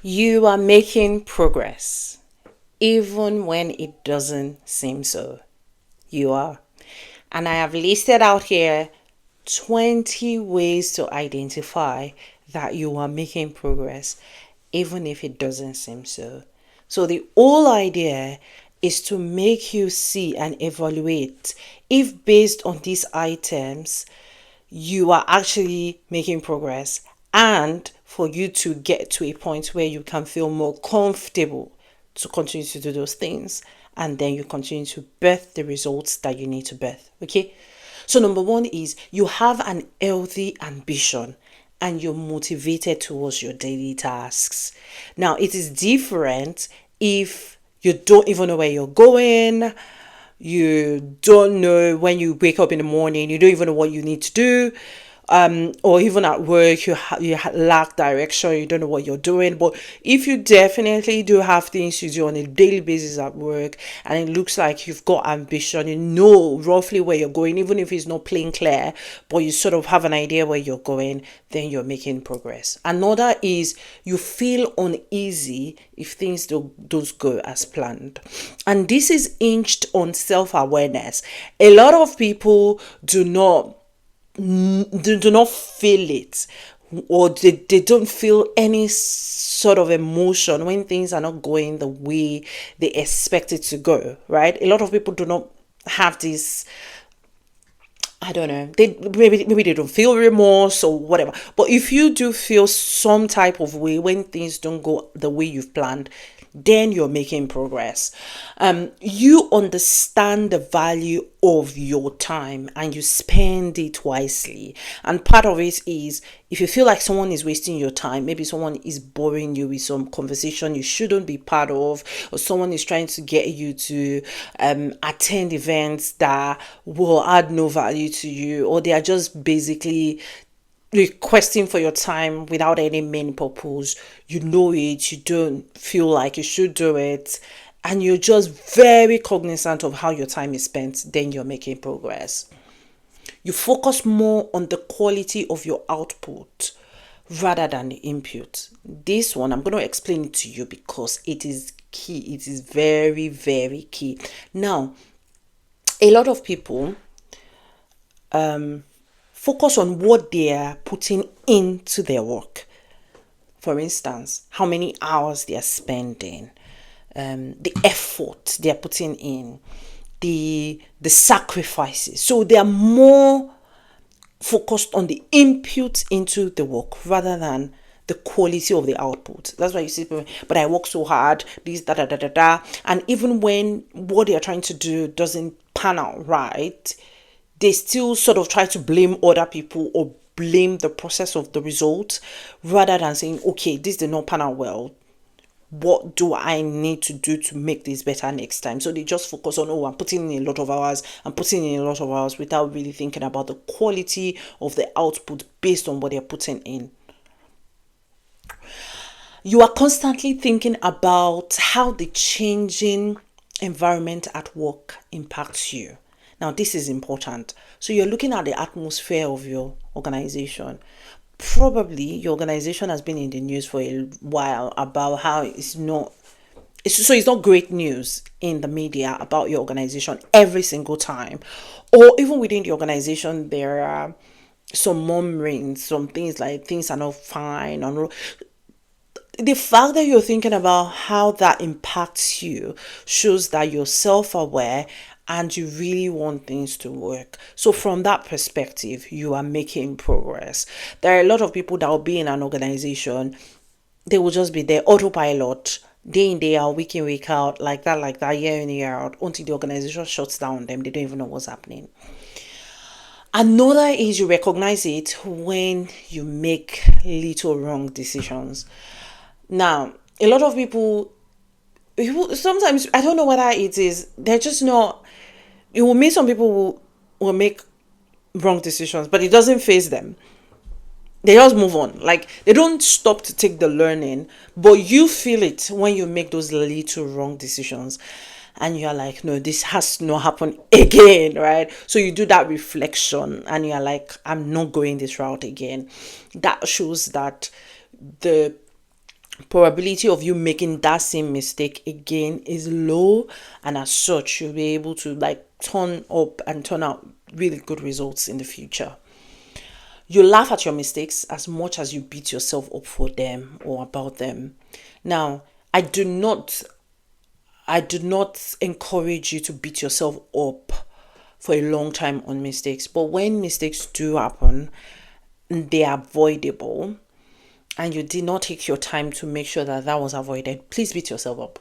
You are making progress, even when it doesn't seem so. You are. And I have listed out here 20 ways to identify that you are making progress, even if it doesn't seem so. So, the whole idea is to make you see and evaluate if, based on these items, you are actually making progress, and for you to get to a point where you can feel more comfortable to continue to do those things, and then you continue to birth the results that you need to birth. Okay, so number one is you have an healthy ambition and you're motivated towards your daily tasks. Now, it is different if you don't even know where you're going, you don't know when you wake up in the morning, you don't even know what you need to do, or even at work you lack direction, you don't know what you're doing. But if you definitely do have things to do on a daily basis at work, and it looks like you've got ambition, you know roughly where you're going, even if it's not plain clear, but you sort of have an idea where you're going, then you're making progress. Another is you feel uneasy if things don't go as planned, and this is hinged on self-awareness. A lot of people do not feel it, or they don't feel any sort of emotion when things are not going the way they expect it to go, right? A lot of people do not have this, I don't know, they maybe they don't feel remorse or whatever. But if you do feel some type of way when things don't go the way you've planned, then you're making progress. You understand the value of your time and you spend it wisely. And part of it is, if you feel like someone is wasting your time, maybe someone is boring you with some conversation you shouldn't be part of, or someone is trying to get you to attend events that will add no value to you, or they are just basically requesting for your time without any main purpose. You know it, you don't feel like you should do it, and you're just very cognizant of how your time is spent, then you're making progress. You focus more on the quality of your output rather than the input. This one, I'm going to explain it to you because it is key. It is very, very key. Now, a lot of people focus on what they are putting into their work. For instance, how many hours they are spending, the effort they are putting in, the sacrifices. So they are more focused on the input into the work rather than the quality of the output. That's why you see people, but I work so hard, this, da, da, da, da, da. And even when what they are trying to do doesn't pan out right, they still sort of try to blame other people or blame the process of the result rather than saying, okay, this did not pan out well. What do I need to do to make this better next time? So they just focus on, oh, I'm putting in a lot of hours, without really thinking about the quality of the output based on what they're putting in. You are constantly thinking about how the changing environment at work impacts you. Now, this is important. So you're looking at the atmosphere of your organization. Probably your organization has been in the news for a while about how it's not great news in the media about your organization every single time. Or even within the organization, there are some murmurings, some things like things are not fine. The fact that you're thinking about how that impacts you shows that you're self-aware and you really want things to work. So from that perspective, you are making progress. There are a lot of people that will be in an organization, they will just be there autopilot, day in, day out, week in, week out, like that, year in, year out, until the organization shuts down on them. They don't even know what's happening. Another is you recognize it when you make little wrong decisions. Now, a lot of people sometimes, I don't know whether it is, they're just not, it will mean some people will make wrong decisions, but it doesn't phase them. They just move on. Like, they don't stop to take the learning, but you feel it when you make those little wrong decisions. And you're like, no, this has to not happen again, right? So you do that reflection and you're like, I'm not going this route again. That shows that the probability of you making that same mistake again is low, and as such you'll be able to like turn up and turn out really good results in the future. You laugh at your mistakes as much as you beat yourself up for them or about them. Now, I do not encourage you to beat yourself up for a long time on mistakes, but when mistakes do happen, they are avoidable, and you did not take your time to make sure that that was avoided, please beat yourself up.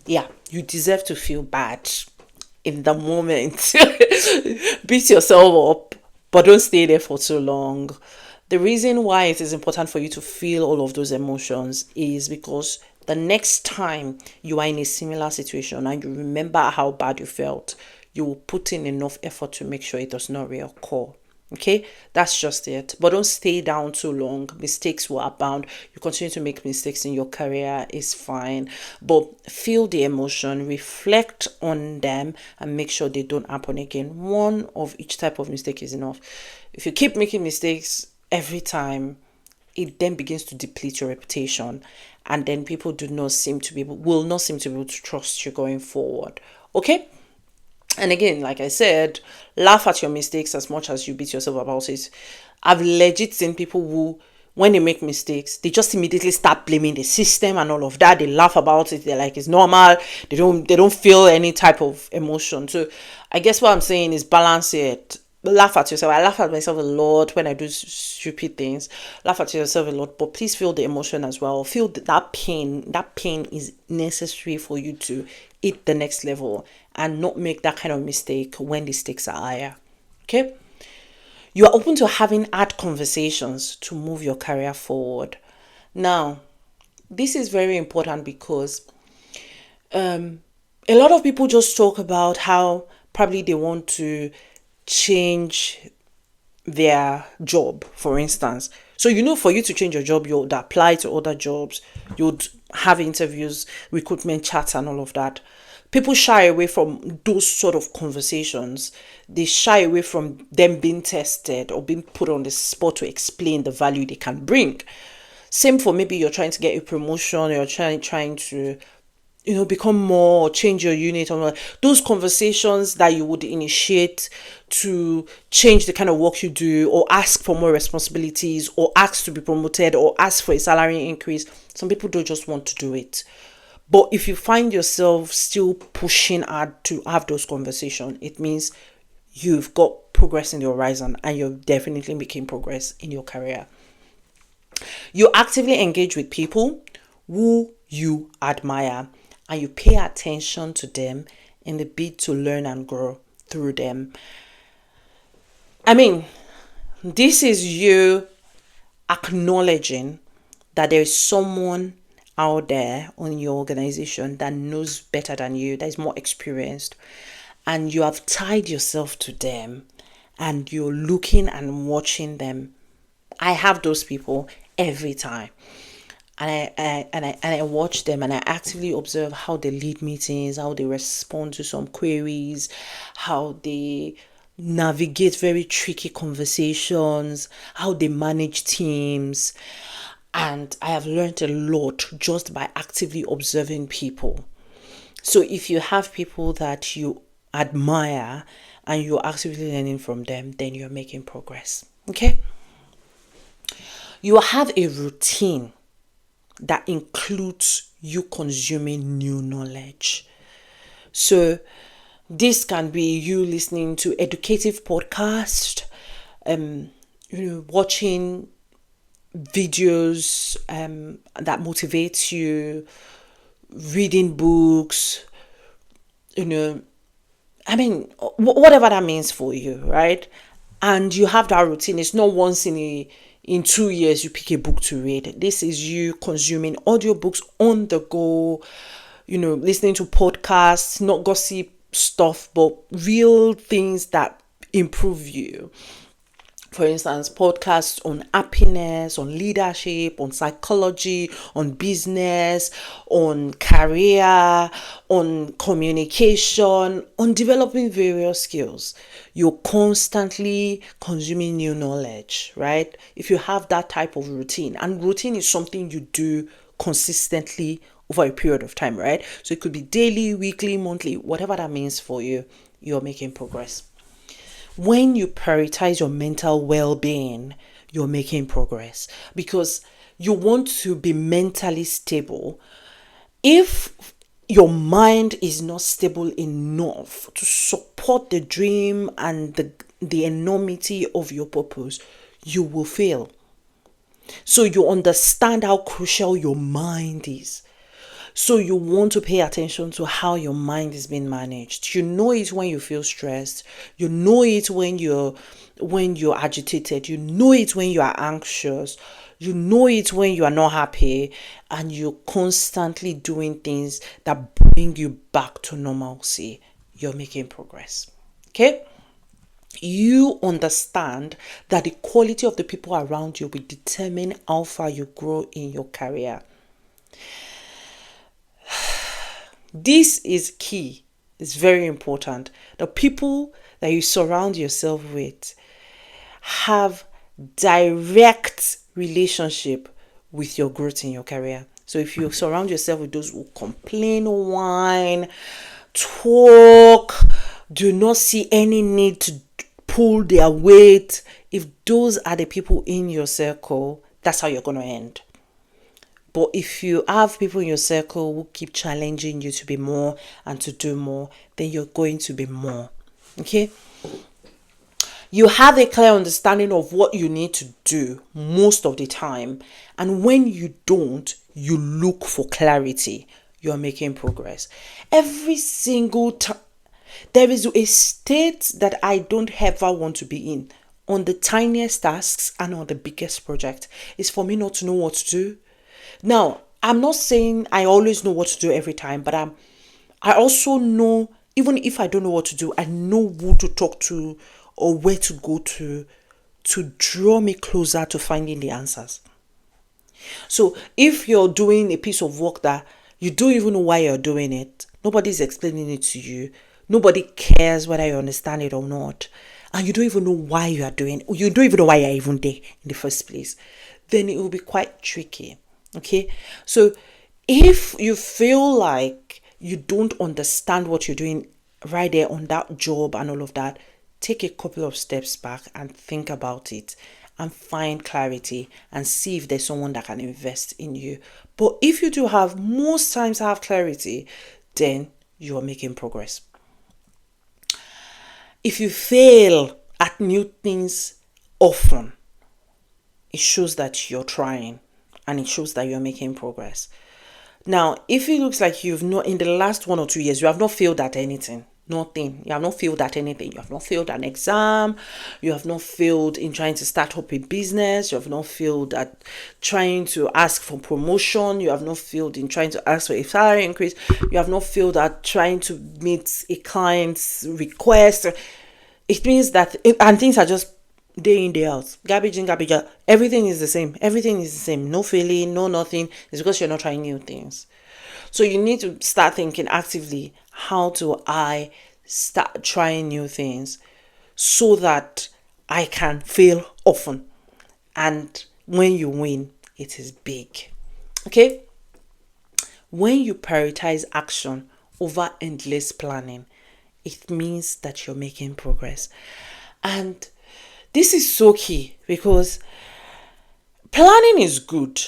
Yeah, you deserve to feel bad in the moment. Beat yourself up, but don't stay there for too long. The reason why it is important for you to feel all of those emotions is because the next time you are in a similar situation and you remember how bad you felt, you will put in enough effort to make sure it does not reoccur. Okay, that's just it. But don't stay down too long. Mistakes will abound. You continue to make mistakes in your career, is fine. But feel the emotion, reflect on them, and make sure they don't happen again. One of each type of mistake is enough. If you keep making mistakes every time, it then begins to deplete your reputation, and then people will not seem to be able to trust you going forward. Okay? And again, like I said, laugh at your mistakes as much as you beat yourself about it. I've legit seen people who, when they make mistakes, they just immediately start blaming the system and all of that. They laugh about it. They're like, it's normal. They don't feel any type of emotion. So I guess what I'm saying is balance it. Laugh at yourself. I laugh at myself a lot when I do stupid things. Laugh at yourself a lot, but please feel the emotion as well. Feel that pain. That pain is necessary for you to hit the next level and not make that kind of mistake when the stakes are higher. Okay? You are open to having hard conversations to move your career forward. Now, this is very important because a lot of people just talk about how probably they want to change their job, for instance. So, for you to change your job, you would apply to other jobs, you would have interviews, recruitment chats, and all of that. People shy away from those sort of conversations. They shy away from them being tested or being put on the spot to explain the value they can bring. Same for maybe you're trying to get a promotion, or you're trying to become more or change your unit, or those conversations that you would initiate to change the kind of work you do, or ask for more responsibilities, or ask to be promoted, or ask for a salary increase. Some people don't just want to do it. But if you find yourself still pushing hard to have those conversations, it means you've got progress in your horizon and you're definitely making progress in your career. You actively engage with people who you admire, and you pay attention to them in the bid to learn and grow through them. I mean, this is you acknowledging that there is someone out there on your organization that knows better than you, that is more experienced, and you have tied yourself to them and you're looking and watching them. I have those people every time. And I watch them, and I actively observe how they lead meetings, how they respond to some queries, how they navigate very tricky conversations, how they manage teams. And I have learned a lot just by actively observing people. So if you have people that you admire and you're actively learning from them, then you're making progress. Okay? You have a routine that includes you consuming new knowledge. So this can be you listening to educative podcast, watching videos that motivates you, reading books, whatever that means for you, right? And you have that routine. It's not once in 2 years you pick a book to read. This is you consuming audiobooks on the go, listening to podcasts, not gossip stuff, but real things that improve you. For instance, podcasts on happiness, on leadership, on psychology, on business, on career, on communication, on developing various skills. You're constantly consuming new knowledge, right? If you have that type of routine, and routine is something you do consistently over a period of time, right? So it could be daily, weekly, monthly, whatever that means for you, you're making progress. When you prioritize your mental well-being, you're making progress because you want to be mentally stable. If your mind is not stable enough to support the dream and the enormity of your purpose, you will fail. So you understand how crucial your mind is. So you want to pay attention to how your mind is being managed. You know it when you feel stressed. You know it when you're agitated. You know it when you are anxious. You know it when you are not happy, and you're constantly doing things that bring you back to normalcy. You're making progress. Okay? You understand that the quality of the people around you will determine how far you grow in your career. This is key. It's very important. The people that you surround yourself with have direct relationship with your growth in your career. So if you surround yourself with those who complain, whine, talk, do not see any need to pull their weight, if those are the people in your circle, that's how you're going to end. But if you have people in your circle who keep challenging you to be more and to do more, then you're going to be more. Okay? You have a clear understanding of what you need to do most of the time. And when you don't, you look for clarity. You're making progress. Every single time, there is a state that I don't ever want to be in on the tiniest tasks and on the biggest project. Is for me not to know what to do. Now, I'm not saying I always know what to do every time, but I also know, even if I don't know what to do, I know who to talk to or where to go to draw me closer to finding the answers. So if you're doing a piece of work that you don't even know why you're doing it, nobody's explaining it to you, nobody cares whether you understand it or not, and you don't even know why you are doing it, you don't even know why you're even there in the first place, then it will be quite tricky. Okay, so if you feel like you don't understand what you're doing right there on that job and all of that, take a couple of steps back and think about it and find clarity and see if there's someone that can invest in you. But if you do have, most times have clarity, then you are making progress. If you fail at new things often, it shows that you're trying. And it shows that you're making progress. Now, if it looks like you've not, in the last 1 or 2 years, you have not failed at anything, nothing. You have not failed at anything. You have not failed an exam. You have not failed in trying to start up a business. You have not failed at trying to ask for promotion. You have not failed in trying to ask for a salary increase. You have not failed at trying to meet a client's request. It means that, and things are just day in, day out, garbage in, garbage out. Everything is the same. Everything is the same. No failing, no nothing. It's because you're not trying new things. So you need to start thinking actively, how do I start trying new things so that I can fail often? And when you win, it is big. Okay? When you prioritize action over endless planning, it means that you're making progress. And this is so key because planning is good.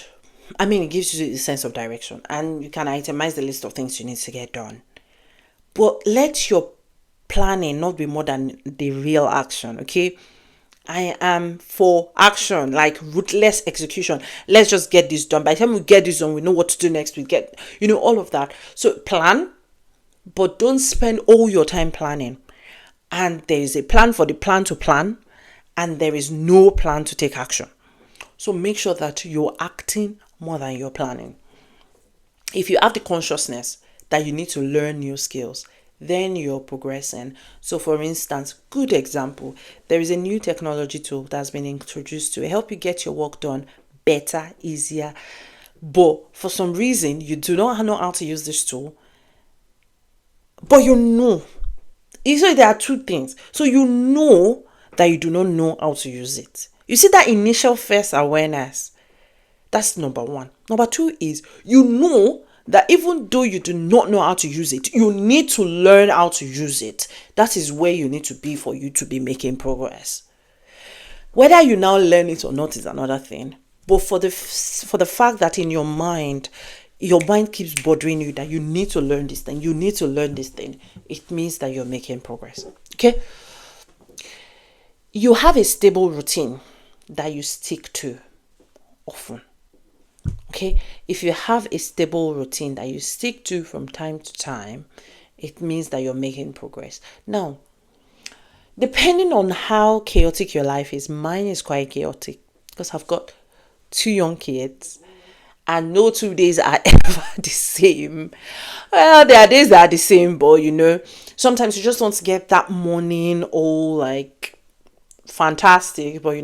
I mean, it gives you a sense of direction and you can itemize the list of things you need to get done. But let your planning not be more than the real action, okay? I am for action, like ruthless execution. Let's just get this done. By the time we get this done, we know what to do next. We get, all of that. So plan, but don't spend all your time planning. And there is a plan for the plan to plan, and there is no plan to take action. So make sure that you're acting more than you're planning. If you have the consciousness that you need to learn new skills, then you're progressing. So for instance, good example, there is a new technology tool that's been introduced to help you get your work done better, easier. But for some reason, you do not know how to use this tool. But you know. So there are two things. So you know that you do not know how to use it. You see that initial first awareness, That's number one. Number two is you know that even though you do not know how to use it, you need to learn how to use it. That is where you need to be for you to be making progress. Whether you now learn it or not is another thing. But for the fact that in your mind keeps bothering you that you need to learn this thing, it means that you're making progress. Okay? You have a stable routine that you stick to often. Okay? If you have a stable routine that you stick to from time to time, it means that you're making progress. Now, depending on how chaotic your life is, mine is quite chaotic because I've got 2 young kids and no 2 days are ever the same. Well, there are days that are the same, but sometimes you just want to get that morning all like fantastic, but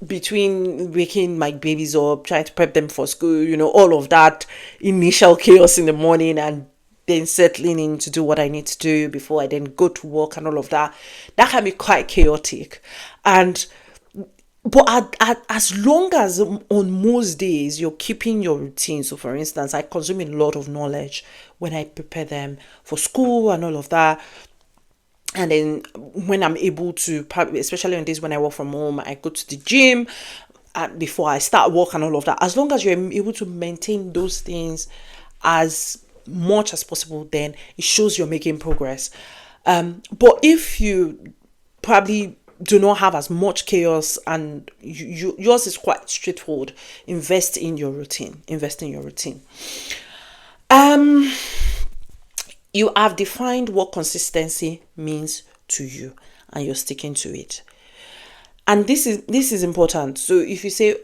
between waking my babies up, trying to prep them for school, all of that initial chaos in the morning and then settling in to do what I need to do before I then go to work and all of that can be quite chaotic. But as long as on most days you're keeping your routine, so for instance, I consume a lot of knowledge when I prepare them for school and all of that. And then when I'm able to, especially on days when I work from home, I go to the gym before I start work and all of that. As long as you're able to maintain those things as much as possible, then it shows you're making progress. But if you probably do not have as much chaos and yours is quite straightforward, invest in your routine. You have defined what consistency means to you and you're sticking to it. And this is important. So if you say,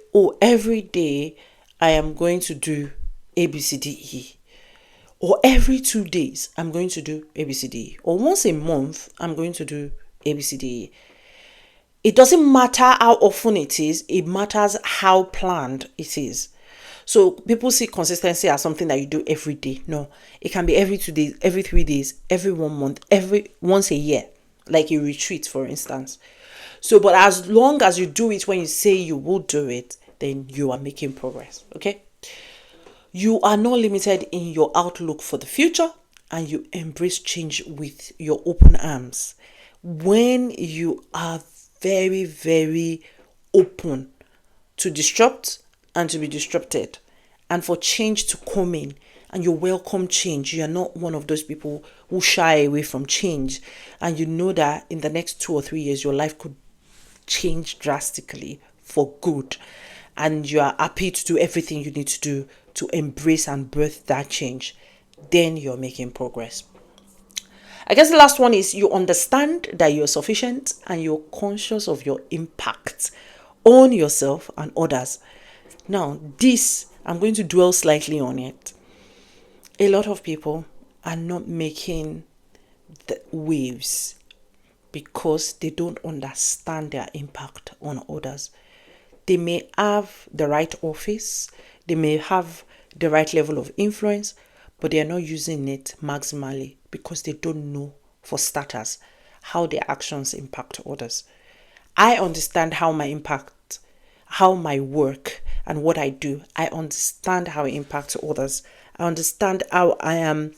every day I am going to do ABCDE, or every 2 days I'm going to do ABCDE, or once a month I'm going to do ABCDE, it doesn't matter how often it is, it matters how planned it is. So people see consistency as something that you do every day. No, it can be every 2 days, every 3 days, every 1 month, once a year, like a retreat, for instance. So, but as long as you do it when you say you will do it, then you are making progress. Okay? You are not limited in your outlook for the future and you embrace change with your open arms. When you are very, very open to disrupt and to be disrupted and for change to come in, and you welcome change. You are not one of those people who shy away from change, and you know that in the next 2 or 3 years your life could change drastically for good, and you are happy to do everything you need to do to embrace and birth that change, then you're making progress. I guess the last one is you understand that you're sufficient and you're conscious of your impact on yourself and others. Now, this, I'm going to dwell slightly on it. A lot of people are not making the waves because they don't understand their impact on others. They may have the right office, they may have the right level of influence, but they are not using it maximally because they don't know, for starters, how their actions impact others. I understand how my work and what I do, I understand how it impacts others. I understand how I am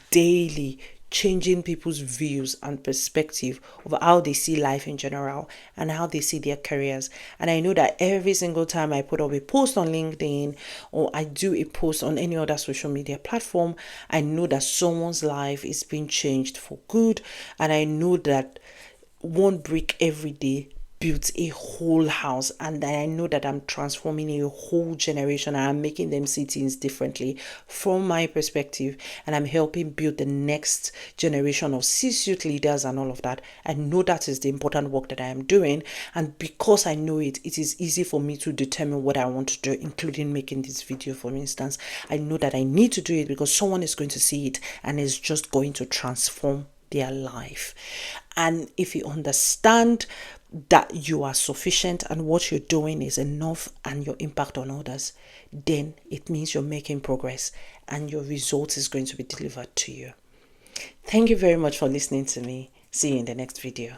daily changing people's views and perspective of how they see life in general and how they see their careers. And I know that every single time I put up a post on LinkedIn or I do a post on any other social media platform, I know that someone's life is being changed for good. And I know that one brick every day built a whole house, and I know that I'm transforming a whole generation and I'm making them see things differently from my perspective, and I'm helping build the next generation of C-suite leaders and all of that. I know that is the important work that I am doing, and because I know it is easy for me to determine what I want to do, including making this video, for instance. I know that I need to do it because someone is going to see it and is just going to transform their life. And if you understand that you are sufficient and what you're doing is enough and your impact on others, then it means you're making progress and your result is going to be delivered to you. Thank you very much for listening to me. See you in the next video.